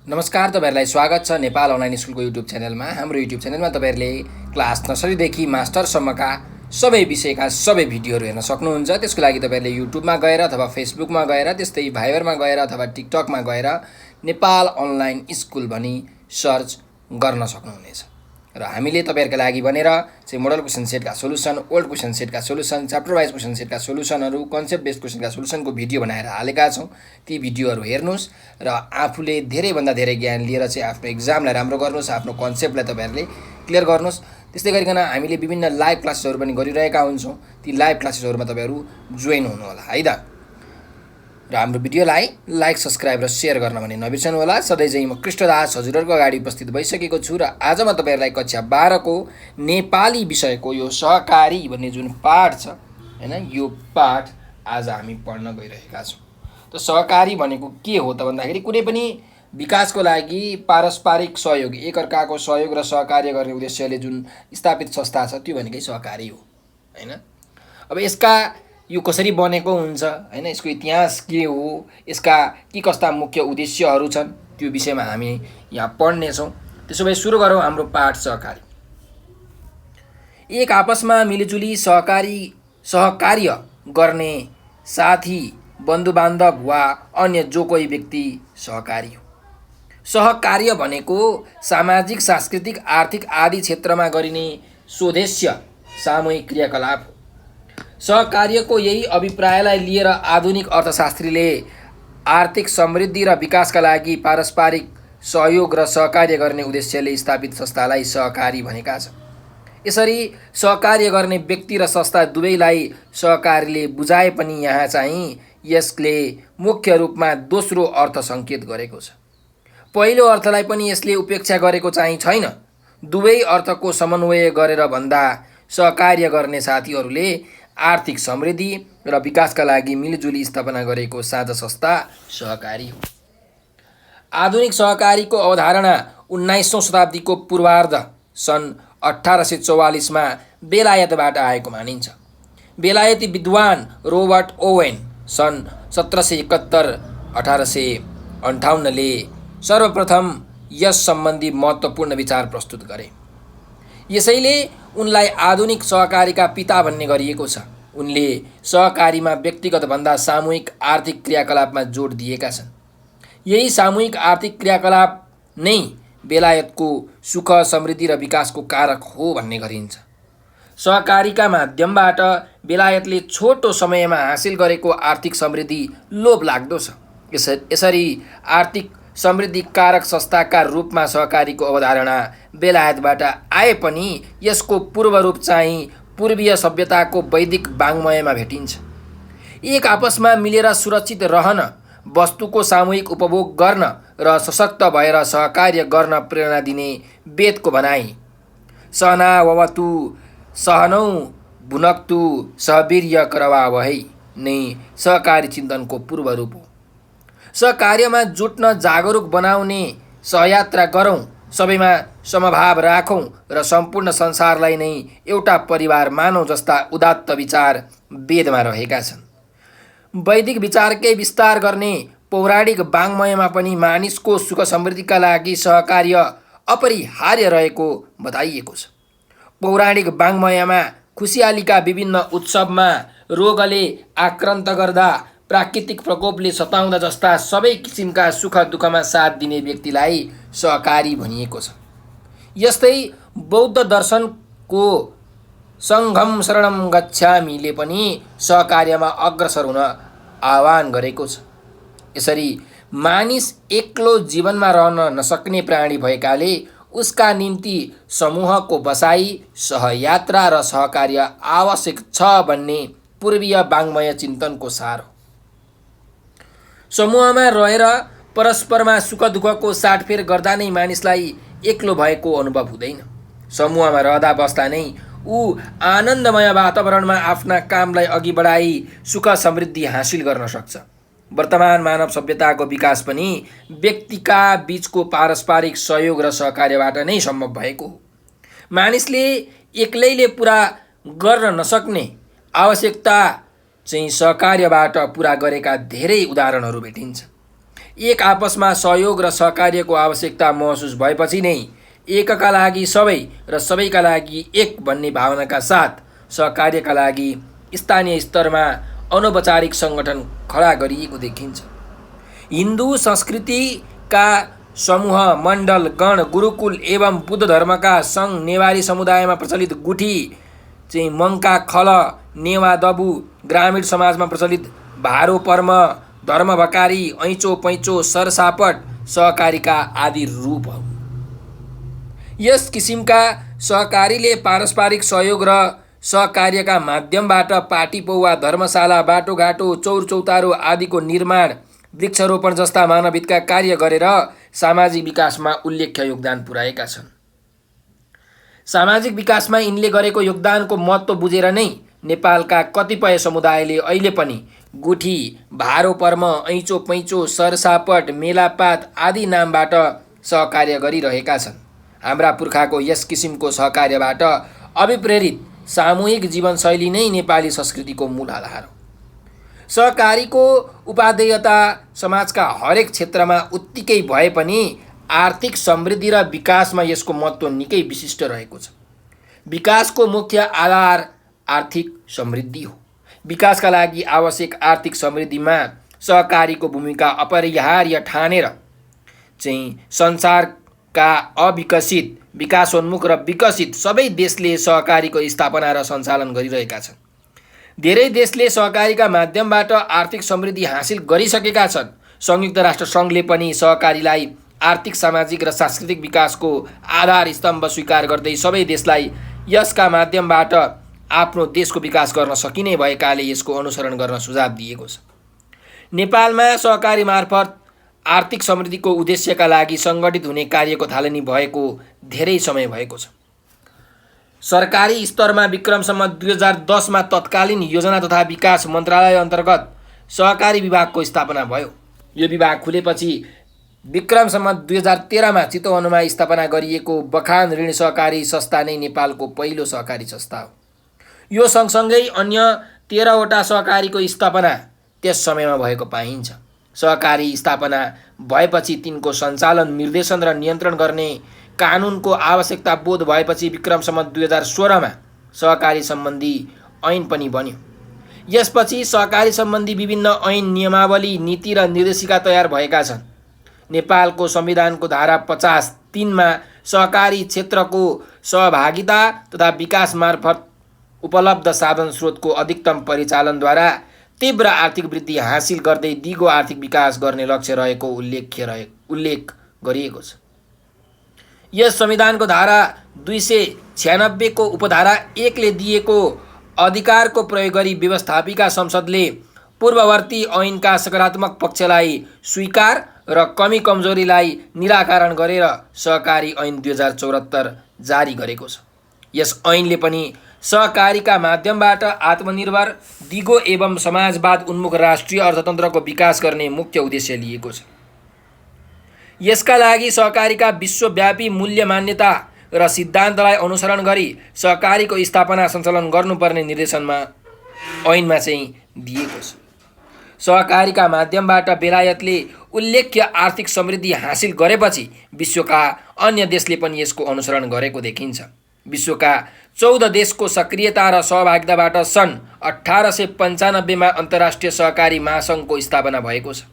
नमस्कार, तपाईहरुलाई स्वागत छ नेपाल अनलाइन स्कुलको युट्युब च्यानलमा। हाम्रो युट्युब च्यानलमा तपाईहरुले क्लास नर्सरीदेखि मास्टरसम्मका सबै विषयका सबै भिडियोहरू हेर्न सक्नुहुन्छ। त्यसको लागि तपाईहरुले युट्युबमा गएर अथवा फेसबुकमा गएर, त्यस्तै भाइबरमा गएर अथवा टिकटकमा गएर नेपाल अनलाइन स्कुल भनी सर्च गर्न सक्नुहुनेछ। र हामीले तपाईहरुका लागि भनेर चाहिँ मोडल क्वेशन सेटका सोलुसन, ओल्ड क्वेशन सेटका सोलुसन, च्याप्टर वाइज क्वेशन सेटका सोलुसनहरू, कन्सेप्ट बेस्ड क्वेशनका सोलुसनको भिडियो बनाएर हालेका छौँ। ती भिडियोहरू हेर्नुहोस् र आफूले धेरैभन्दा धेरै ज्ञान लिएर चाहिँ आफ्नो एक्जामलाई राम्रो गर्नुहोस्, आफ्नो कन्सेप्टलाई तपाईहरुले क्लियर गर्नुहोस्। त्यस्तै गरिकन हामीले विभिन्न लाइभ क्लासेसहरू पनि गरिरहेका हुन्छौँ। ती लाइभ क्लासेसहरूमा तपाईहरु जोइन हुनु होला है त। र हाम्रो भिडियोलाई लाइक, सब्स्क्राइब र शेयर गर्न भने नबिर्सनु होला। सधैँ चाहिँ म कृष्णदास हजुरहरुको अगाडि उपस्थित भइसकेको छु र आज म तपाईहरुलाई कक्षा 12 को नेपाली विषयको यो सहकारी भन्ने जुन पाठ छ हैन, यो पाठ आज हामी पढ्न गइरहेका छौँ। त सहकारी भनेको के हो त भन्दाखेरि कुनै पनि विकासको लागि पारस्परिक सहयोग, एकअर्काको सहयोग र सहकार्य गर्ने उद्देश्यले जुन स्थापित संस्था छ त्यो भनेकै सहकारी हो हैन। अब यसका यो कसरी बनेको हुन्छ हैन, यसको इतिहास के हो, यसका के कस्ता मुख्य उद्देश्यहरू छन्, त्यो विषयमा हामी यहाँ पढ्ने छौँ। त्यसो भए सुरु गरौँ हाम्रो पाठ सहकारी। एक आपसमा मिलिजुली सहकार्य गर्ने साथी, बन्धुबान्धव वा अन्य जो कोही व्यक्ति सहकारी हो। सहकार्य भनेको सामाजिक, सांस्कृतिक, आर्थिक आदि क्षेत्रमा गरिने स्वदेश्य सामूहिक क्रियाकलाप हो। सहकार्यको यही अभिप्रायलाई लिएर आधुनिक अर्थशास्त्रीले आर्थिक समृद्धि र विकासका लागि पारस्परिक सहयोग र सहकार्य गर्ने उद्देश्यले स्थापित संस्थालाई सहकारी भनेका छन्। यसरी सहकार्य गर्ने व्यक्ति र संस्था दुवैलाई सहकारीले बुझाए पनि यहाँ चाहिँ यसले मुख्य रूपमा दोस्रो अर्थ सङ्केत गरेको छ। पहिलो अर्थलाई पनि यसले उपेक्षा गरेको चाहिँ छैन। दुवै अर्थको समन्वय गरेर भन्दा सहकार्य गर्ने साथीहरूले आर्थिक समृद्धि र विकासका लागि मिलिजुली स्थापना गरेको साझा संस्था सहकारी हो। आधुनिक सहकारीको अवधारणा 19औं शताब्दीको पूर्वार्ध सन् 1844 मा बेलायतबाट आएको मानिन्छ। बेलायती विद्वान रोबर्ट ओवेन सन् 1771-1858 ले सर्वप्रथम यस सम्बन्धी महत्त्वपूर्ण विचार प्रस्तुत गरे। यसैले उनलाई आधुनिक सहकारीका पिता भन्ने गरिएको छ। उनले सहकारीमा व्यक्तिगत भन्दा सामूहिक आर्थिक क्रियाकलापमा जोड दिएका छन्। यही सामूहिक आर्थिक क्रियाकलाप नै बेलायतको सुख, समृद्धि र विकासको कारक हो भन्ने गरिन्छ। सहकारीका माध्यमबाट बेलायतले छोटो समयमा हासिल गरेको आर्थिक समृद्धि लोभ लाग्दो छ। यसरी आर्थिक समृद्धि कारक संस्थाका रूपमा सहकारीको अवधारणा बेलायतबाट आए पनि यसको पूर्वरूप चाहिँ पूर्वीय सभ्यताको वैदिक वाङ्मयमा भेटिन्छ। एक आपसमा मिलेर सुरक्षित रहन, वस्तुको सामूहिक उपभोग गर्न र सशक्त भएर सहकार्य गर्न प्रेरणा दिने वेदको भनाइ सहना ववतु सहनौ भुनक्तु सहवीर्य करवावहै नै सहकारी चिन्तनको पूर्वरूप हो। सहकार्यमा जुट्न जागरुक बनाउने सहयात्रा गरौँ, सबैमा समभाव राखौँ र सम्पूर्ण संसारलाई नै एउटा परिवार मानौँ जस्ता उदात्त विचार वेदमा रहेका छन्। वैदिक विचारकै विस्तार गर्ने पौराणिक वाङ्मयमा पनि मानिसको सुख समृद्धिका लागि सहकार्य अपरिहार्य रहेको बताइएको छ। पौराणिक वाङ्मयमा खुसियालीका विभिन्न उत्सवमा, रोगले आक्रान्त गर्दा, प्राकृतिक प्रकोपले सताउँदा जस्ता सबै किसिमका सुख दुःखमा साथ दिने व्यक्तिलाई सहकारी भनिएको छ। यस्तै बौद्ध दर्शनको सङ्घम शरणम गच्छामीले पनि सहकार्यमा अग्रसर हुन आह्वान गरेको छ। यसरी मानिस एक्लो जीवनमा रहन नसक्ने प्राणी भएकाले उसका निम्ति समूहको बसाई, सहयात्रा र सहकार्य आवश्यक छ भन्ने पूर्वीय वाङ्मय चिन्तनको सार हो। समूहमा रहेर परस्परमा सुख दुःखको साटफेर गर्दा नै मानिसलाई एक्लो भएको अनुभव हुँदैन। समूहमा रहँदा बस्दा नै ऊ आनन्दमय वातावरणमा आफ्ना कामलाई अघि बढाई सुख समृद्धि हासिल गर्न सक्छ। वर्तमान मानव सभ्यताको विकास पनि व्यक्तिका बीचको पारस्परिक सहयोग र सहकार्यबाट नै सम्भव भएको हो। मानिसले एक्लैले पुरा गर्न नसक्ने आवश्यकता चाहिँ सहकार्यबाट पुरा गरेका धेरै उदाहरणहरू भेटिन्छ। एक आपसमा सहयोग र सहकार्यको आवश्यकता महसुस भएपछि नै एकका लागि सबै र सबैका लागि एक भन्ने भावनाका साथ सहकार्यका लागि स्थानीय स्तरमा अनौपचारिक सङ्गठन खडा गरिएको देखिन्छ। हिन्दू संस्कृतिका समूह, मण्डल, गण, गुरुकुल एवं बुद्ध धर्मका सङ्घ, नेवारी समुदायमा प्रचलित गुठी चाहिँ मङ्का, खल, नेवा, दबु, ग्रामीण समाजमा प्रचलित भारो, पर्म, धर्मभकारी, ऐँचो, पैँचो, सरसापट सहकारीका आदि रूपहरू। यस किसिमका सहकारीले पारस्परिक सहयोग र सहकार्यका माध्यमबाट पाटी पौवा, धर्मशाला, बाटोघाटो, चौरचौतारो आदिको निर्माण, वृक्षारोपण जस्ता मानवहितका कार्य गरेर सामाजिक विकासमा उल्लेख्य योगदान पुर्याएका छन्। सामाजिक विकासमा यिनले गरेको योगदानको महत्त्व बुझेर नै नेपालका कतिपय समुदायले अहिले पनि गुठी, भारो, पर्म, ऐँचो, पैँचो, सरसापट, मेलापात आदि नामबाट सहकार्य गरिरहेका छन्। हाम्रा पुर्खाको यस किसिमको सहकार्यबाट अभिप्रेरित सामूहिक जीवनशैली नै नेपाली संस्कृतिको मूल आधार हो। सहकारीको उपादेयता समाजका हरेक क्षेत्रमा उत्तिकै भए पनि आर्थिक समृद्धि र विकासमा यसको महत्त्व निकै विशिष्ट रहेको छ। विकासको मुख्य आधार आर्थिक समृद्धि हो। विकासका लागि आवश्यक आर्थिक समृद्धिमा सहकारीको भूमिका अपरिहार्य ठानेर चाहिँ संसारका अविकसित, विकासोन्मुख र विकसित सबै देशले सहकारीको स्थापना र सञ्चालन गरिरहेका छन्। धेरै देशले सहकारीका माध्यमबाट आर्थिक समृद्धि हासिल गरिसकेका छन्। संयुक्त राष्ट्र सङ्घले पनि सहकारीलाई आर्थिक, सामाजिक र सांस्कृतिक विकासको आधार स्तम्भ स्वीकार गर्दै सबै देशलाई यसका माध्यमबाट आफ्नो देशको विकास गर्न सकिने भएकाले यसको अनुसरण गर्न सुझाव दिएको छ। नेपालमा सहकारी मार्फत आर्थिक समृद्धिको उद्देश्यका लागि सङ्गठित हुने कार्यको थालनी भएको धेरै समय भएको छ। सरकारी स्तरमा विक्रम सम्वत 2010मा तत्कालीन योजना तथा विकास मन्त्रालय अन्तर्गत सहकारी विभागको स्थापना भयो। यो विभाग खुलेपछि विक्रम सम्वत 2013मा चितवनमा स्थापना गरिएको बखान ऋण सहकारी संस्था नै नेपालको पहिलो सहकारी संस्था हो। यो सँगसँगै अन्य 13वटा सहकारीको स्थापना त्यस समयमा भएको पाइन्छ। सहकारी स्थापना भएपछि तिनको सञ्चालन, निर्देशन र नियन्त्रण गर्ने कानुनको आवश्यकता बोध भएपछि विक्रम सम्वत 2016मा सहकारी सम्बन्धी ऐन पनि बन्यो। यसपछि सहकारी सम्बन्धी विभिन्न ऐन, नियमावली, नीति र निर्देशिका तयार भएका छन्। नेपालको संविधानको धारा 53मा सहकारी क्षेत्रको सहभागिता तथा विकास मार्फत उपलब्ध साधन स्रोतको अधिकतम परिचालनद्वारा तीव्र आर्थिक वृद्धि हासिल गर्दै दिगो आर्थिक विकास गर्ने लक्ष्य रहेको उल्लेख गरिएको छ। यस संविधानको धारा 296 को उपधारा 1 ले दिएको अधिकारको प्रयोग गरी व्यवस्थापिका संसदले पूर्ववर्ती ऐनका सकारात्मक पक्षलाई स्वीकार र कमी कमजोरीलाई निराकरण गरेर सहकारी ऐन 2074 जारी गरेको छ। यस ऐनले पनि सहकारीका माध्यमबाट आत्मनिर्भर, दिगो एवं समाजवाद उन्मुख राष्ट्रिय अर्थतन्त्रको विकास गर्ने मुख्य उद्देश्य लिएको छ। यसका लागि सहकारीका विश्वव्यापी मूल्य, मान्यता र सिद्धान्तलाई अनुसरण गरी सहकारीको स्थापना सञ्चालन गर्नुपर्ने निर्देशनमा ऐनमा चाहिँ दिएको छ। सहकारीका माध्यमबाट बेलायतले उल्लेख्य आर्थिक समृद्धि हासिल गरेपछि विश्वका अन्य देशले पनि यसको अनुसरण गरेको देखिन्छ। विश्वका 14 देशको सक्रियता र सहभागिताबाट सन् 1895मा अन्तर्राष्ट्रिय सहकारी महासङ्घको स्थापना भएको छ।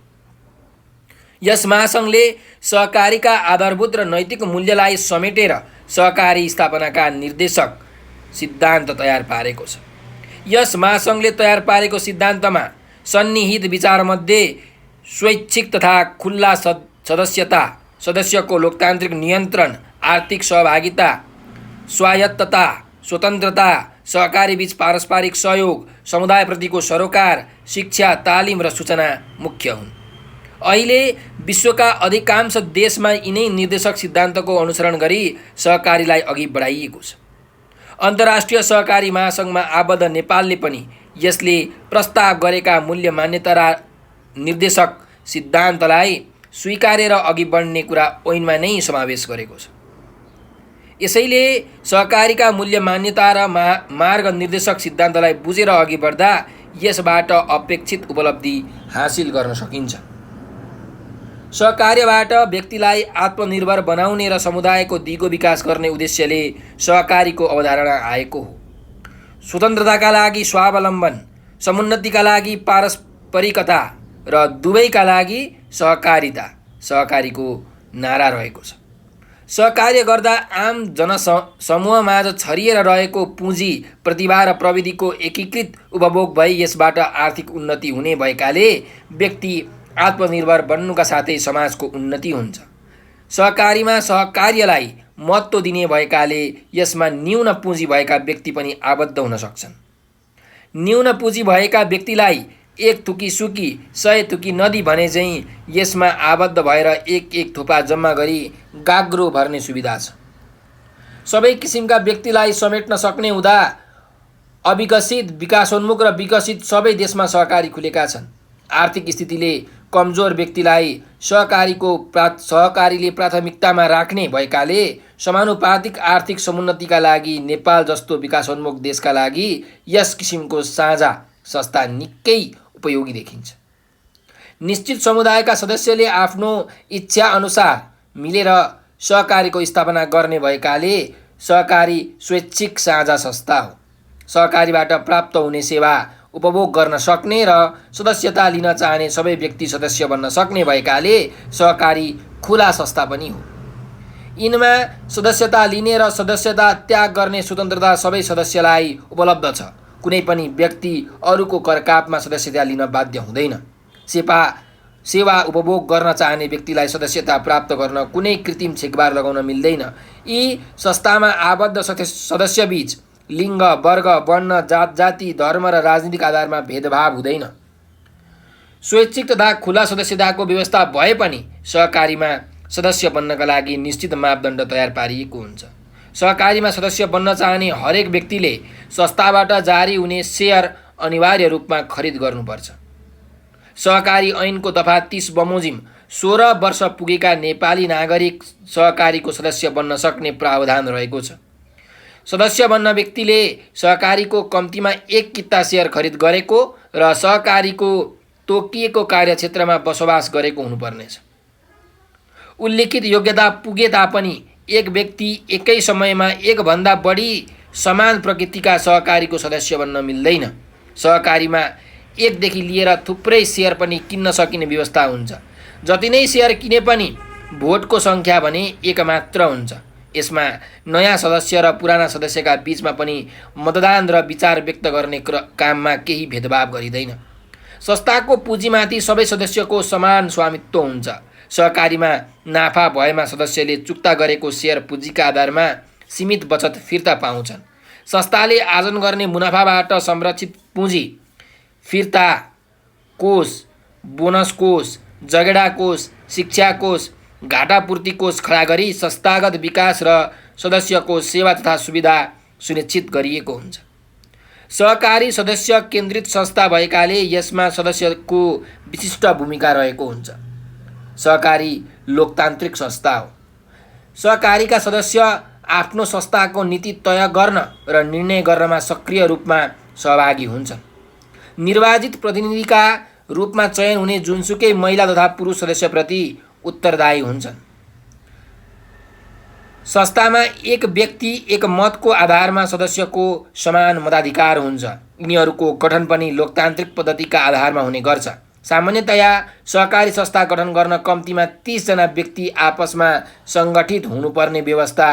यस महासङ्घले सहकारीका आधारभूत र नैतिक मूल्यलाई समेटेर सहकारी स्थापनाका निर्देशक सिद्धान्त तयार पारेको छ। यस महासङ्घले तयार पारेको सिद्धान्तमा सन्निहित विचारमध्ये स्वैच्छिक तथा खुल्ला सदस्यता, सदस्यको लोकतान्त्रिक नियन्त्रण, आर्थिक सहभागिता, स्वायत्तता, स्वतन्त्रता, सहकारी बीच पारस्परिक सहयोग, समुदायप्रतिको सरोकार, शिक्षा, तालिम र सूचना मुख्य हुन्। अहिले विश्वका अधिकांश देशमा यिनै निर्देशक सिद्धान्तको अनुसरण गरी सहकारीलाई अघि बढाइएको छ। अन्तर्राष्ट्रिय सहकारी महासङ्घमा आबद्ध नेपालले पनि यसले प्रस्ताव गरेका मूल्य, मान्यता र निर्देशक सिद्धान्तलाई स्वीकारेर अघि बढ्ने कुरा ऐनमा नै समावेश गरेको छ। यसैले सहकारीका मूल्य, मान्यता र मार्ग निर्देशक सिद्धान्तलाई बुझेर अघि बढ्दा यसबाट अपेक्षित उपलब्धि हासिल गर्न सकिन्छ। सहकार्यबाट व्यक्तिलाई आत्मनिर्भर बनाउने र समुदायको दिगो विकास गर्ने उद्देश्यले सहकारीको अवधारणा आएको हो। स्वतन्त्रताका लागि स्वावलम्बन, समुन्नतिका लागि पारस्परिकता र दुवैका लागि सहकारिता सहकारीको नारा रहेको छ। सहकार्य गर्दा आम जनसमूहमाझ छरिएर रहेको पुँजी, प्रतिभा र प्रविधिको एकीकृत उपभोग भई यसबाट आर्थिक उन्नति हुने भएकाले व्यक्ति आत्मनिर्भर बन्नुका साथै समाजको उन्नति हुन्छ। सहकारीमा सहकार्यलाई महत्त्व दिने भएकाले यसमा न्यून पुँजी भएका व्यक्ति पनि आबद्ध हुन सक्छन्। न्यून पुँजी भएका व्यक्तिलाई एक थुकी सुकी 100 थुकी नदी भने चाहिँ यसमा आबद्ध भएर एक थोपा जम्मा गरी गाग्रो भर्ने सुविधा छ। सबै किसिमका व्यक्तिलाई समेट्न सक्ने हुँदा अविकसित, विकासोन्मुख र विकसित सबै देशमा सहकारी खुलेका छन्। आर्थिक स्थितिले कमजोर व्यक्तिलाई सहकारीले प्राथमिकतामा राख्ने भएकाले समानुपातिक आर्थिक समुन्नतिका लागि नेपाल जस्तो विकासोन्मुख देशका लागि यस किसिमको साझा संस्था निकै उपयोगी देखिन्छ। निश्चित समुदायका सदस्यले आफ्नो इच्छा अनुसार मिलेर सहकारीको स्थापना गर्ने भएकाले सहकारी स्वैच्छिक साझा संस्था हो। सहकारीबाट प्राप्त हुने सेवा उपभोग गर्न सक्ने र सदस्यता लिन चाहने सबै व्यक्ति सदस्य बन्न सक्ने भएकाले सहकारी खुला संस्था पनि हो। यिनमा सदस्यता लिने र सदस्यता त्याग गर्ने स्वतन्त्रता सबै सदस्यलाई उपलब्ध छ। कुनै पनि व्यक्ति अरूको करकापमा सदस्यता लिन बाध्य हुँदैन। सेवा उपभोग गर्न चाहने व्यक्तिलाई सदस्यता प्राप्त गर्न कुनै कृत्रिम छेकबार लगाउन मिल्दैन। यी संस्थामा आबद्ध सदस्यबीच लिङ्ग, वर्ग, वर्ण, जाति, धर्म र राजनीतिक आधारमा भेदभाव हुँदैन। स्वैच्छिक तथा खुला सदस्यताको व्यवस्था भए पनि सहकारीमा सदस्य बन्नका लागि निश्चित मापदण्ड तयार पारिएको हुन्छ। सहकारीमा सदस्य बन्न चाहने हरेक व्यक्तिले संस्थाबाट जारी हुने सेयर अनिवार्य रूपमा खरिद गर्नुपर्छ। सहकारी ऐनको दफा 30 बमोजिम 16 वर्ष पुगेका नेपाली नागरिक सहकारीको सदस्य बन्न सक्ने प्रावधान रहेको छ। सदस्य बन्न व्यक्तिले सहकारीको कम्तीमा 1 किता सेयर खरिद गरेको र सहकारीको तोकिएको कार्यक्षेत्रमा बसोबास गरेको हुनुपर्नेछ। उल्लिखित योग्यता पुगे तापनि एक व्यक्ति एकै समयमा एकभन्दा बढी समान प्रकृतिका सहकारीको सदस्य बन्न मिल्दैन। सहकारीमा एकदेखि लिएर थुप्रै सेयर पनि किन्न सकिने व्यवस्था हुन्छ। जति नै सेयर किने पनि भोटको सङ्ख्या भने 1 मात्र हुन्छ। यसमा नयाँ सदस्य र पुराना सदस्यका बीचमा पनि मतदान र विचार व्यक्त गर्ने काममा केही भेदभाव गरिँदैन। संस्थाको पुँजीमाथि सबै सदस्यको समान स्वामित्व हुन्छ। सहकारीमा नाफा भएमा सदस्यले चुक्ता गरेको सेयर पुँजीका आधारमा सीमित बचत फिर्ता पाउँछन्। संस्थाले आर्जन गर्ने मुनाफाबाट संरक्षित पुँजी फिर्ता कोष, बोनस कोष, जगेडा कोष, शिक्षा कोष, घाटापूर्ति कोष खडा गरी संस्थागत विकास र सदस्यको सेवा तथा सुविधा सुनिश्चित गरिएको हुन्छ। सहकारी सदस्य केन्द्रित संस्था भएकाले यसमा सदस्यको विशिष्ट भूमिका रहेको हुन्छ। सहकारी लोकतान्त्रिक संस्था हो। सहकारीका सदस्य आफ्नो संस्थाको नीति तय गर्न र निर्णय गर्नमा सक्रिय रूपमा सहभागी हुन्छन्। निर्वाचित प्रतिनिधिका रूपमा चयन हुने जुनसुकै महिला तथा पुरुष सदस्यप्रति उत्तरदायी हुन्छन्। संस्थामा एक व्यक्ति एक मतको आधारमा सदस्यको समान मताधिकार हुन्छ। यिनीहरूको गठन पनि लोकतान्त्रिक पद्धतिका आधारमा हुने गर्छ। सामान्यतया सहकारी संस्था गठन गर्न कम्तीमा 30 जना व्यक्ति आपसमा सङ्गठित हुनुपर्ने व्यवस्था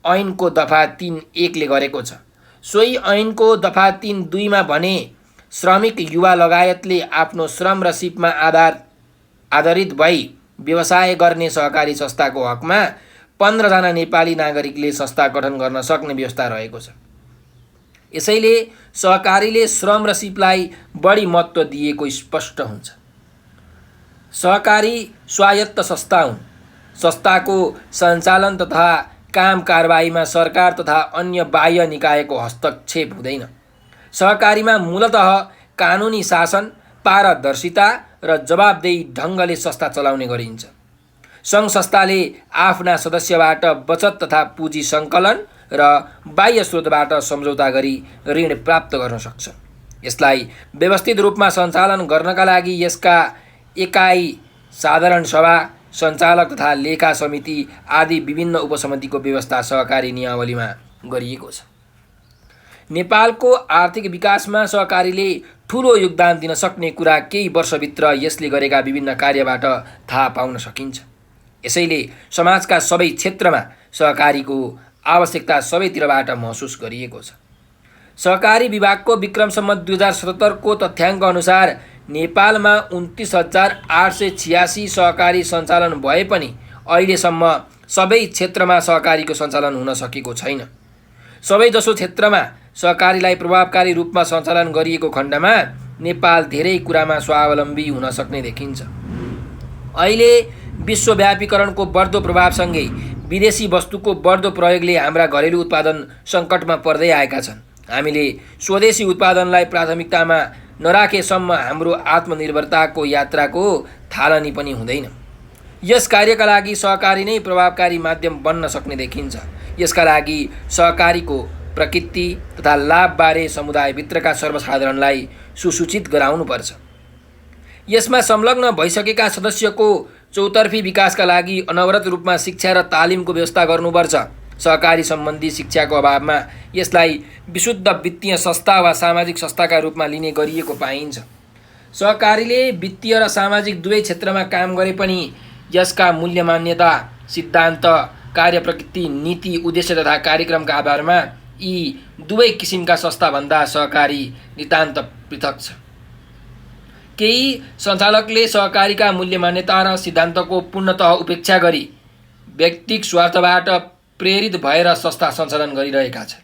ऐनको दफा 3(1) ले गरेको छ। सोही ऐनको दफा 3(2) मा भने श्रमिक युवा लगायतले आफ्नो श्रम र सिपमा आधारित भई व्यवसाय गर्ने सहकारी संस्थाको हकमा 15 जना नेपाली नागरिकले संस्था गठन गर्न सक्ने व्यवस्था रहेको छ। यसैले सहकारीले श्रम र सिपलाई बढी महत्त्व दिएको स्पष्ट हुन्छ। सहकारी स्वायत्त संस्था हुन्। संस्थाको सञ्चालन तथा काम कारबाहीमा सरकार तथा अन्य बाह्य निकायको हस्तक्षेप हुँदैन। सहकारीमा मूलतः कानुनी शासन, पारदर्शिता र जवाबदेही ढङ्गले संस्था चलाउने गरिन्छ। सङ्घ संस्थाले आफ्ना सदस्यबाट बचत तथा पुँजी सङ्कलन र बाह्य स्रोतबाट सम्झौता गरी ऋण प्राप्त गर्न सक्छ। यसलाई व्यवस्थित रूपमा सञ्चालन गर्नका लागि यसका एकाइ साधारण सभा, सञ्चालक तथा लेखा समिति आदि विभिन्न उपसमितिको व्यवस्था सहकारी नियमावलीमा गरिएको छ। नेपालको आर्थिक विकासमा सहकारीले ठूलो योगदान दिन सक्ने कुरा केही वर्षभित्र यसले गरेका विभिन्न कार्यबाट थाहा पाउन सकिन्छ। यसैले समाजका सबै क्षेत्रमा सहकारीको आवश्यकता सबैतिरबाट महसुस गरिएको छ। सहकारी विभागको विक्रम सम्वत 2077 को तथ्याङ्क अनुसार नेपालमा 29,886 सहकारी सञ्चालन भए पनि अहिलेसम्म सबै क्षेत्रमा सहकारीको सञ्चालन हुन सकेको छैन। सबैजसो क्षेत्रमा सहकारीलाई प्रभावकारी रूपमा सञ्चालन गरिएको खण्डमा नेपाल धेरै कुरामा स्वावलम्बी हुन सक्ने देखिन्छ। अहिले विश्वव्यापीकरणको बढ्दो प्रभावसँगै विदेशी वस्तुको बढ्दो प्रयोगले हाम्रा घरेलु उत्पादन सङ्कटमा पर्दै आएका छन्। हामीले स्वदेशी उत्पादनलाई प्राथमिकतामा नराखेसम्म हाम्रो आत्मनिर्भरताको यात्राको थालनी पनि हुँदैन। यस कार्यका लागि सहकारी नै प्रभावकारी माध्यम बन्न सक्ने देखिन्छ। यसका लागि सहकारीको प्रकृति तथा लाभबारे समुदायभित्रका सर्वसाधारणलाई सुसूचित गराउनुपर्छ। यसमा संलग्न भइसकेका सदस्यको चौतर्फी विकासका लागि अनवरत रूपमा शिक्षा र तालिमको व्यवस्था गर्नुपर्छ। सहकारी सम्बन्धी शिक्षाको अभावमा यसलाई विशुद्ध वित्तीय संस्था वा सामाजिक संस्थाका रूपमा लिने गरिएको पाइन्छ। सहकारीले वित्तीय र सामाजिक दुवै क्षेत्रमा काम गरे पनि यसका मूल्य मान्यता, सिद्धान्त, कार्य प्रकृति, नीति, उद्देश्य तथा कार्यक्रमका आधारमा यी दुवै किसिमका संस्थाभन्दा सहकारी नितान्त पृथक छ। केही सञ्चालकले सहकारीका मूल्य मान्यता र सिद्धान्तको पूर्णतः उपेक्षा गरी व्यक्तिगत स्वार्थबाट प्रेरित भएर संस्था सञ्चालन गरिरहेका छन्।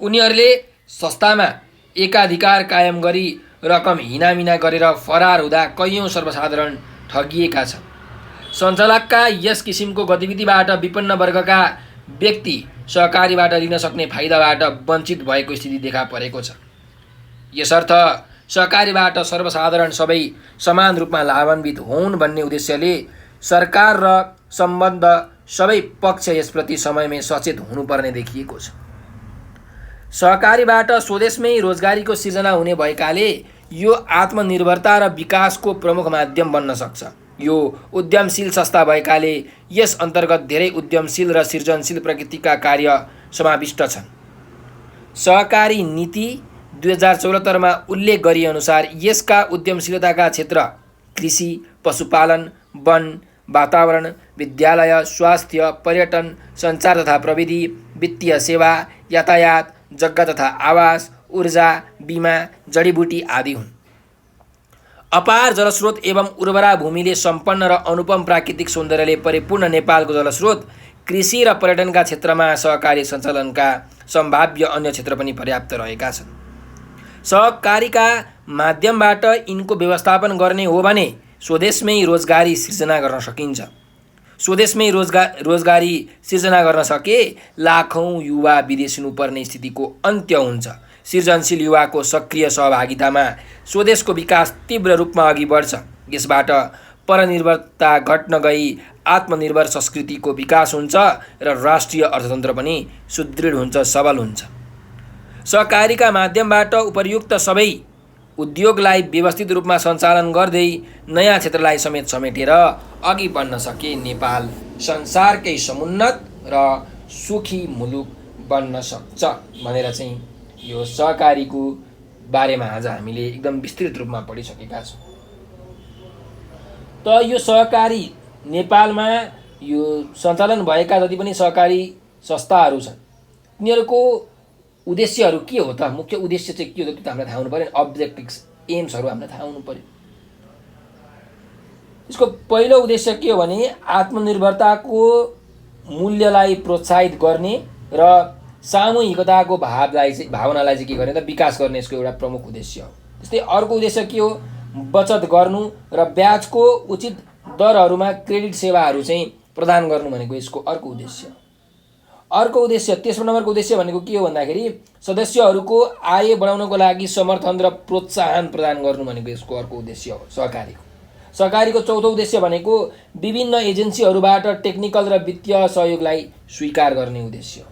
उनीहरूले संस्थामा एकाधिकार कायम गरी रकम हिनामिना गरेर फरार हुँदा कैयौँ सर्वसाधारण ठगिएका छन्। सञ्चालकका यस किसिमको गतिविधिबाट विपन्न वर्गका व्यक्ति सहकारीबाट लिन सक्ने फाइदाबाट वञ्चित भएको स्थिति देखा परेको छ। यसर्थ सहकारीबाट सर्वसाधारण सबै समान रूपमा लाभान्वित हुन् भन्ने उद्देश्यले सरकार र सम्बद्ध सबै पक्ष यसप्रति समयमै सचेत हुनुपर्ने देखिएको छ। सहकारीबाट स्वदेशमै रोजगारीको सिर्जना हुने भएकाले यो आत्मनिर्भरता र विकासको प्रमुख माध्यम बन्न सक्छ। यो उद्यमशील संस्था भएकाले यस अन्तर्गत धेरै उद्यमशील र सृजनशील प्रकृतिका कार्य समाविष्ट छन्। सहकारी नीति 2074 मा उल्लेख गरिएअनुसार यसका उद्यमशीलताका क्षेत्र कृषि, पशुपालन, वन, वातावरण, विद्यालय, स्वास्थ्य, पर्यटन, सञ्चार तथा प्रविधि, वित्तीय सेवा, यातायात, जग्गा तथा आवास, ऊर्जा, बीमा, जडीबुटी आदि हुन्। अपार जलस्रोत एवं उर्वरा भूमिले सम्पन्न र अनुपम प्राकृतिक सौन्दर्यले परिपूर्ण नेपालको जलस्रोत, कृषि र पर्यटनका क्षेत्रमा सहकारी सञ्चालनका सम्भाव्य अन्य क्षेत्र पनि पर्याप्त रहेका छन्। सहकारीका माध्यमबाट यिनको व्यवस्थापन गर्ने हो भने स्वदेशमै रोजगारी सिर्जना गर्न सकिन्छ। स्वदेशमै रोजगारी सिर्जना गर्न सके लाखौँ युवा विदेश हुनुपर्ने स्थितिको अन्त्य हुन्छ। सृजनशील युवाको सक्रिय सहभागितामा स्वदेशको विकास तीव्र रूपमा अघि बढ्छ। यसबाट परनिर्भरता घट्न गई आत्मनिर्भर संस्कृतिको विकास हुन्छ र राष्ट्रिय अर्थतन्त्र पनि सुदृढ हुन्छ, सबल हुन्छ। सहकारीका माध्यमबाट उपर्युक्त सबै उद्योगलाई व्यवस्थित रूपमा सञ्चालन गर्दै नयाँ क्षेत्रलाई समेत समेटेर अघि बढ्न सके नेपाल संसारकै समुन्नत र सुखी मुलुक बन्न सक्छ भनेर चाहिँ यो सहकारीको बारेमा आज हामीले एकदम विस्तृत रूपमा पढिसकेका छौँ। त यो सहकारी नेपालमा यो सञ्चालन भएका जति पनि सहकारी संस्थाहरू छन् तिनीहरूको उद्देश्यहरू के हो त? मुख्य उद्देश्य चाहिँ के हो त हामीलाई थाहा हुनु पर्यो। अब्जेक्टिभ्स, एम्सहरू हामीलाई थाहा हुनु पर्यो। यसको पहिलो उद्देश्य के हो भने आत्मनिर्भरताको मूल्यलाई प्रोत्साहित गर्ने र सामूहिकताको भावनालाई चाहिँ के गर्ने त विकास गर्ने यसको एउटा प्रमुख उद्देश्य हो। त्यस्तै अर्को उद्देश्य के हो? बचत गर्नु र ब्याजको उचित दरहरूमा क्रेडिट सेवाहरू चाहिँ प्रदान गर्नु भनेको यसको अर्को उद्देश्य हो। अर्को उद्देश्य, तेस्रो नम्बरको उद्देश्य भनेको के हो भन्दाखेरि सदस्यहरूको आय बढाउनको लागि समर्थन र प्रोत्साहन प्रदान गर्नु भनेको यसको अर्को उद्देश्य हो सहकारीको। सहकारीको चौथो उद्देश्य भनेको विभिन्न एजेन्सीहरूबाट टेक्निकल र वित्तीय सहयोगलाई स्वीकार गर्ने उद्देश्य हो।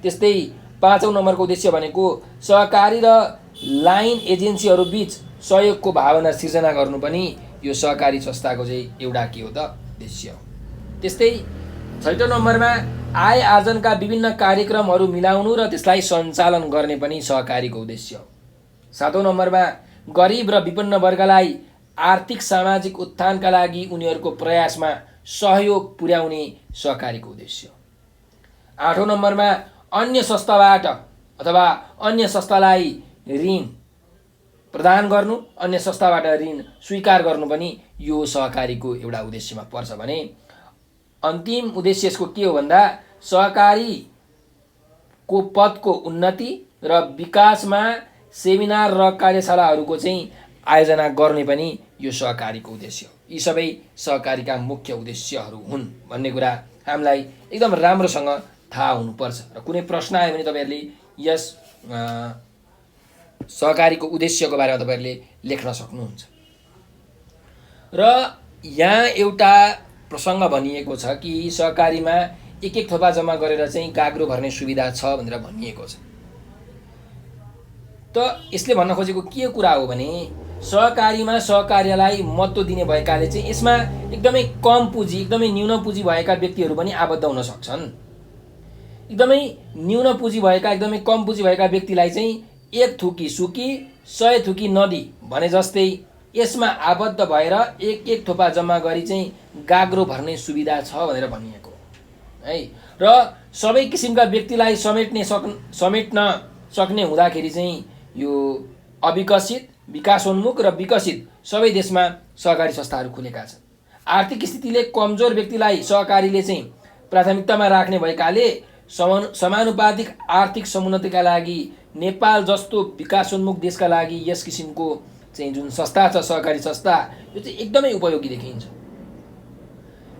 त्यस्तै पाँचौं नम्बरको उद्देश्य भनेको सहकारी र लाइन एजेन्सीहरू बीच सहयोगको भावना सिर्जना गर्नु पनि यो सहकारी संस्थाको चाहिँ एउटा के हो त उद्देश्य हो। त्यस्तै 6औं नम्बरमा आय आर्जनका विभिन्न कार्यक्रमहरू मिलाउनु र त्यसलाई सञ्चालन गर्ने पनि सहकारीको उद्देश्य हो। 7औं नम्बरमा गरिब र विपन्न वर्गलाई आर्थिक सामाजिक उत्थानका लागि उनीहरूको प्रयासमा सहयोग पुर्याउने सहकारीको उद्देश्य हो। 8औं नम्बरमा अन्य संस्थाबाट अथवा अन्य संस्थालाई ऋण प्रदान गर्नु, अन्य संस्थाबाट ऋण स्वीकार गर्नु पनि यो सहकारीको एउटा उद्देश्यमा पर्छ भने अन्तिम उद्देश्य यसको के हो भन्दा सहकारीको पदको उन्नति र विकासमा सेमिनार र कार्यशालाहरूको चाहिँ आयोजना गर्ने पनि यो सहकारीको उद्देश्य हो। यी सबै सहकारीका मुख्य उद्देश्यहरू हुन् भन्ने कुरा हामीलाई एकदम राम्रोसँग थाहा हुनुपर्छ। र कुनै प्रश्न आयो भने तपाईँहरूले यस सहकारीको उद्देश्यको बारेमा तपाईँहरूले लेख्न सक्नुहुन्छ। र यहाँ एउटा प्रसङ्ग भनिएको छ कि सहकारीमा एक एक थोपा जम्मा गरेर चाहिँ गाग्रो भर्ने सुविधा छ भनेर भनिएको छ। त यसले भन्न खोजेको के कुरा हो भने सहकारीमा सहकार्यलाई महत्त्व दिने भएकाले चाहिँ यसमा एकदमै कम पुँजी, एकदमै न्यून पुँजी भएका व्यक्तिहरू पनि आबद्ध हुन सक्छन्। एकदमै न्यून पुँजी भएका, एकदमै कम पुँजी भएका व्यक्तिलाई चाहिँ एक थुकी सुकी 100 थुकी नदी भने जस्तै यसमा आबद्ध भएर एक एक थोपा जम्मा गरी चाहिँ गाग्रो भर्ने सुविधा छ भनेर भनिएको है। र सबै किसिमका व्यक्तिलाई समेट्न सक्ने हुँदाखेरि चाहिँ यो अविकसित, विकासोन्मुख र विकसित सबै देशमा सहकारी संस्थाहरू खुलेका छन्। आर्थिक स्थितिले कमजोर व्यक्तिलाई सहकारीले चाहिँ प्राथमिकतामा राख्ने भएकाले समानुपातिक आर्थिक समुन्नतिका लागि नेपाल जस्तो विकासोन्मुख देशका लागि यस किसिमको चाहिँ जुन संस्था छ सहकारी संस्था यो चाहिँ एकदमै उपयोगी देखिन्छ।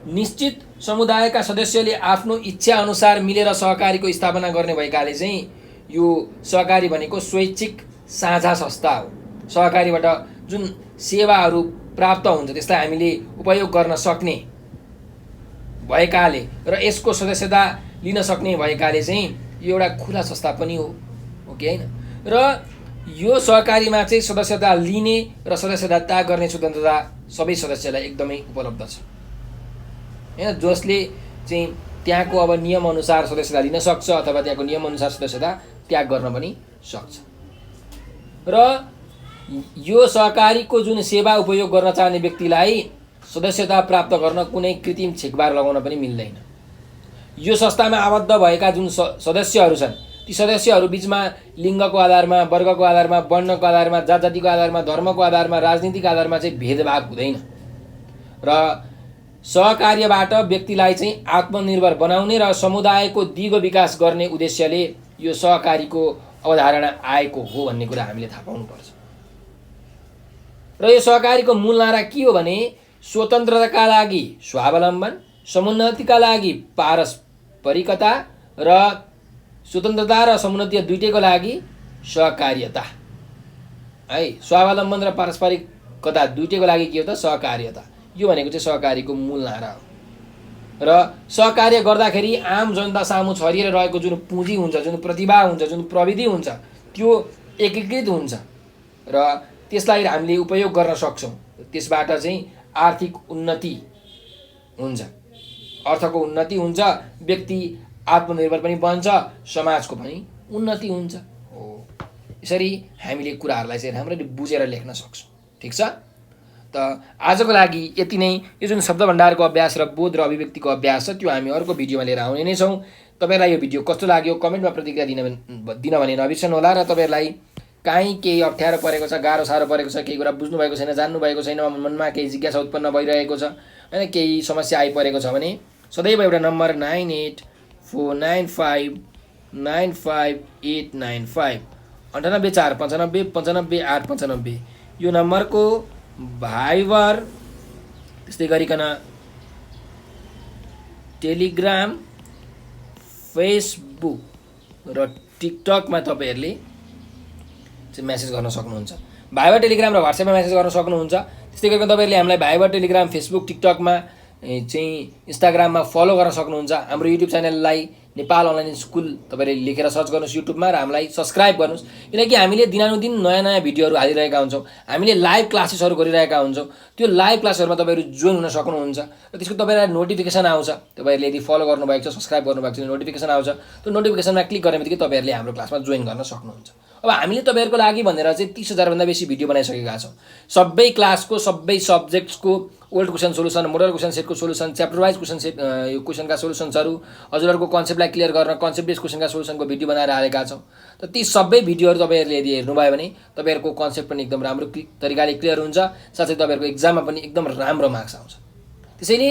निश्चित समुदायका सदस्यले आफ्नो इच्छा अनुसार मिलेर सहकारीको स्थापना गर्ने भएकाले चाहिँ यो सहकारी भनेको स्वैच्छिक साझा संस्था हो। सहकारीबाट जुन सेवाहरू प्राप्त हुन्छ त्यसलाई हामीले उपयोग गर्न सक्ने भएकाले र यसको सदस्यता लिन सक्ने भएकाले चाहिँ यो एउटा खुला संस्था पनि हो कि हैन। र यो सहकारीमा चाहिँ सदस्यता लिने र सदस्यता त्याग गर्ने स्वतन्त्रता सबै सदस्यलाई एकदमै उपलब्ध छ हैन। जसले चाहिँ त्यहाँको अब नियमअनुसार सदस्यता लिन सक्छ अथवा त्यहाँको नियमअनुसार सदस्यता त्याग गर्न पनि सक्छ। र यो सहकारीको जुन सेवा उपयोग गर्न चाहने व्यक्तिलाई सदस्यता प्राप्त गर्न कुनै कृत्रिम छेकबार लगाउन पनि मिल्दैन। यो संस्थामा आबद्ध भएका जुन सदस्यहरू छन् ती सदस्यहरू बीचमा लिङ्गको आधारमा, वर्गको आधारमा, वर्णको आधारमा, जातिको आधारमा, धर्मको आधारमा, राजनीतिक आधारमा चाहिँ भेदभाव हुँदैन। र सहकार्यबाट व्यक्तिलाई चाहिँ आत्मनिर्भर बनाउने र समुदायको दिगो विकास गर्ने उद्देश्यले यो सहकारीको अवधारणा आएको हो भन्ने कुरा हामीले थाहा पाउनुपर्छ। र यो सहकारीको मूल नारा के हो भने स्वतन्त्रताका लागि स्वावलम्बन, समुन्नतिका लागि पारस्परिकता र स्वतन्त्रता र समुन्नति दुईटैको लागि सहकार्यता है। स्वावलम्बन र पारस्परिकता दुईटैको लागि के हो त सहकार्यता। यो भनेको चाहिँ सहकारीको मूल नारा हो। र सहकार्य गर्दाखेरि आम जनता सामु छरिएर रहेको जुन पुँजी हुन्छ, जुन प्रतिभा हुन्छ, जुन प्रविधि हुन्छ त्यो एकीकृत हुन्छ र त्यसलाई हामीले उपयोग गर्न सक्छौँ। त्यसबाट चाहिँ आर्थिक उन्नति हुन्छ, अर्थको उन्नति हुन्छ, व्यक्ति आत्मनिर्भर पनि बन्छ, समाजको पनि उन्नति हुन्छ हो। यसरी हामीले कुराहरूलाई चाहिँ राम्ररी बुझेर लेख्न सक्छौँ। ठिक छ। त आजको लागि यति नै। यो जुन शब्द भण्डारको अभ्यास र बोध र अभिव्यक्तिको अभ्यास छ त्यो हामी अर्को भिडियोमा लिएर आउने नै छौँ। तपाईँलाई यो भिडियो कस्तो लाग्यो कमेन्टमा प्रतिक्रिया दिन भने नबिर्सनु होला। र तपाईँहरूलाई काहीँ केही अप्ठ्यारो परेको छ, गाह्रो साह्रो परेको छ, केही कुरा बुझ्नुभएको छैन, जान्नुभएको छैन, मनमा केही जिज्ञासा उत्पन्न भइरहेको छ होइन, केही समस्या आइपरेको छ भने सदैव एउटा नम्बर 9849595895 9845955895 यो नम्बरको भाइबर त्यस्तै गरिकन टेलिग्राम, फेसबुक र टिकटकमा तपाईँहरूले चाहिँ मेसेज गर्न सक्नुहुन्छ। भाइबर, टेलिग्राम र व्हाट्सएपमा मेसेज गर्न सक्नुहुन्छ। त्यस्तै गरिकन तपाईँहरूले हामीलाई भाइबर, टेलिग्राम, फेसबुक, टिकटकमा चाहिँ इन्स्टाग्राममा फलो गर्न सक्नुहुन्छ। हाम्रो युट्युब च्यानललाई नेपाल अनलाइन स्कुल तपाईँले लेखेर सर्च गर्नुहोस् युट्युबमा र हामीलाई सब्सक्राइब गर्नुहोस्, किनकि हामीले दिनानुदिन नयाँ नयाँ भिडियोहरू हालिरहेका हुन्छौँ, हामीले लाइभ क्लासेसहरू गरिरहेका हुन्छौँ। त्यो लाइभ क्लासहरूमा तपाईँहरू जोइन हुन सक्नुहुन्छ र त्यसको तपाईँलाई नोटिफिकेसन आउँछ। तपाईँहरूले यदि फलो गर्नुभएको छ, सब्सक्राइब गर्नुभएको छ भने नोटिफिकेसन आउँछ। त्यो नोटिफिकेसनमा क्लिक गर्ने बित्तिकै तपाईँहरूले हाम्रो क्लासमा जोइन गर्न सक्नुहुन्छ। अब हामीले तपाईँहरूको लागि भनेर चाहिँ 30,000 भन्दा बेसी भिडियो बनाइसकेका छौँ। सबै क्लासको, सबै सब्जेक्ट्सको old question solution, model question सेटको solution, chapter wise question set, यो क्वेसनका सोल्युसन्सहरू, हजुरहरूको कन्सेप्टलाई क्लियर गर्न कन्सेप्ट बेस्ड क्वेसनका सोल्युसनको भिडियो बनाएर हालेका छौँ। त ती सबै भिडियोहरू तपाईँहरूले यदि हेर्नुभयो भने तपाईँहरूको कन्सेप्ट पनि एकदम राम्रो तरिकाले क्लियर हुन्छ, साथै तपाईँहरूको एक्जाममा पनि एकदम राम्रो मार्क्स आउँछ। त्यसैले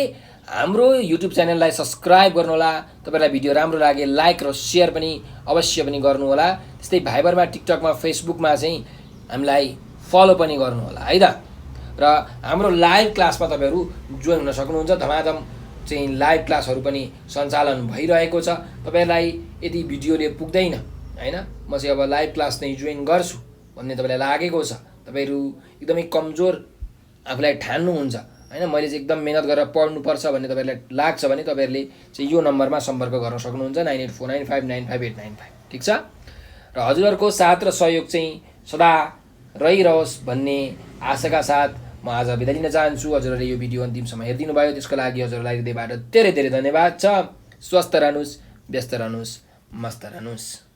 हाम्रो युट्युब च्यानललाई सब्सक्राइब गर्नुहोला। तपाईँलाई भिडियो राम्रो लागे लाइक र सेयर पनि अवश्य पनि गर्नुहोला। त्यस्तै भाइबरमा, टिकटकमा, फेसबुकमा चाहिँ हामीलाई फलो पनि गर्नुहोला है त। र हाम्रो लाइभ क्लासमा तपाईँहरू जोइन हुन सक्नुहुन्छ। धमाधम चाहिँ लाइभ क्लासहरू पनि सञ्चालन भइरहेको छ। तपाईँहरूलाई यदि भिडियोले पुग्दैन होइन, म चाहिँ अब लाइभ क्लास नै जोइन गर्छु भन्ने तपाईँलाई लागेको छ, तपाईँहरू एकदमै कमजोर आफूलाई ठान्नुहुन्छ होइन, मैले चाहिँ एकदम मेहनत गरेर पढ्नुपर्छ भन्ने तपाईँहरूलाई लाग्छ भने तपाईँहरूले चाहिँ यो नम्बरमा सम्पर्क गर्न सक्नुहुन्छ, 9849595895। ठिक छ। र हजुरहरूको साथ र सहयोग चाहिँ सदा रहिरहोस् भन्ने आशाका साथ म आज बिदा लिन चाहन्छु। हजुरहरूले यो भिडियो अन्तिमसम्म हेरिदिनु भयो, त्यसको लागि हजुरलाई हृदयबाट धेरै धेरै धन्यवाद छ। स्वस्थ रहनुहोस्, व्यस्त रहनुहोस्, मस्त रहनुहोस्।